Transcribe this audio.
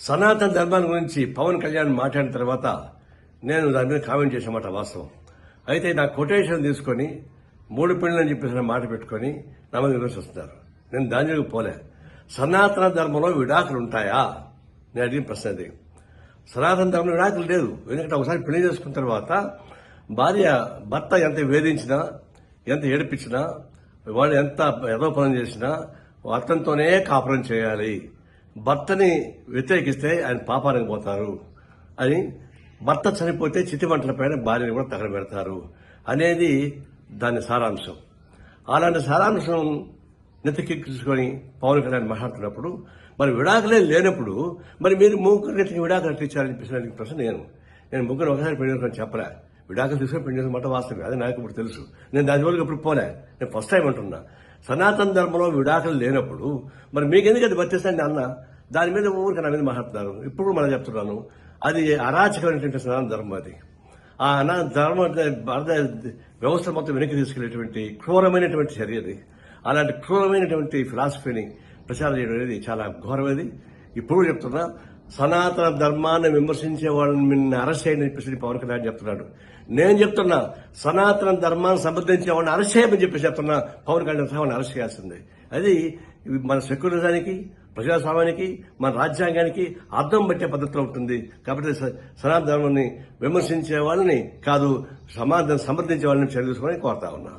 సనాతన ధర్మాన్ని గురించి పవన్ కళ్యాణ్ మాట్లాడిన తర్వాత నేను దాని మీద కామెంట్ చేసేమాట వాస్తవం. అయితే నా కొటేషన్ తీసుకొని 3 పెళ్లి అని చెప్పేసి మాట పెట్టుకొని నా మీద విమర్శిస్తున్నారు. నేను దానిలోకి పోలే. సనాతన ధర్మంలో విడాకులు ఉంటాయా? నేను అడిగిన ప్రశ్న అది. సనాతన ధర్మంలో విడాకులు లేదు. ఎందుకంటే ఒకసారి పెళ్లి చేసుకున్న తర్వాత భర్త ఎంత వేధించినా, ఎంత ఏడిపించినా, వాళ్ళు ఎంత ఏదో పనులు చేసినా అతనితోనే కాపురం చేయాలి. భర్తని వ్యతిరేకిస్తే ఆయన పాపానికి పోతారు అని, భర్త చనిపోతే చితిమంటల పైన భార్యని కూడా తగలబెడతారు అనేది దాని సారాంశం. అలాంటి సారాంశం నెత్తికెక్కించుకొని పవన్ కళ్యాణ్ మాట్లాడుతున్నప్పుడు మరి విడాకులే లేనప్పుడు మరి మీరు ముగ్గురు నెత్తికి విడాకులు ఇచ్చారని చెప్పేసి ప్రశ్న నేను ముగ్గురు ఒకసారి పెళ్లి చేసుకొని చెప్పలే. విడాకులు తీసుకొని పెళ్లి చేసుకున్న మాట వాస్తవం. అది నాకు ఇప్పుడు తెలుసు. నేను దాని వరకు ఇప్పుడు పోలే. నేను ఫస్ట్ టైం అంటున్నా. సనాతన ధర్మంలో విడాకులు లేనప్పుడు మరి మీకెందుకు అది వర్తిస్తాను అన్న దాని మీద ఊరికి నా మీద మాట్లాడుతున్నారు. ఇప్పుడు మనం చెప్తున్నాను, అది అరాచకమైనటువంటి సనాతన ధర్మం. అది ఆ ధర్మ వ్యవస్థ మొత్తం వెనక్కి తీసుకెళ్లేటువంటి క్రూరమైనటువంటి చర్య అది. అలాంటి క్రూరమైనటువంటి ఫిలాసఫీని ప్రచారం చేయడం అనేది చాలా ఘోరమైనది. ఇప్పుడు చెప్తున్నా, సనాతన ధర్మాన్ని విమర్శించే వాళ్ళని నిన్ను అరెస్ట్ చేయని చెప్పేసి పవన్ కళ్యాణ్ చెప్తున్నాడు. నేను చెప్తున్నా, సనాతన ధర్మాన్ని సమర్థించే వాళ్ళని అరెస్ట్ చేయమని చెప్పేసి చెప్తున్నా. పవన్ కళ్యాణ్ సహాన్ని అరెస్ట్ చేయాల్సిందే. అది మన సెక్యులరిజానికి, ప్రజాస్వామ్యానికి, మన రాజ్యాంగానికి అర్థం పట్టే పద్ధతిలో ఉంటుంది. కాబట్టి సనాతన ధర్మాన్ని విమర్శించే వాళ్ళని కాదు, సమాజం సమర్థించే వాళ్ళని చర్య తీసుకోవాలని కోరుతా ఉన్నా.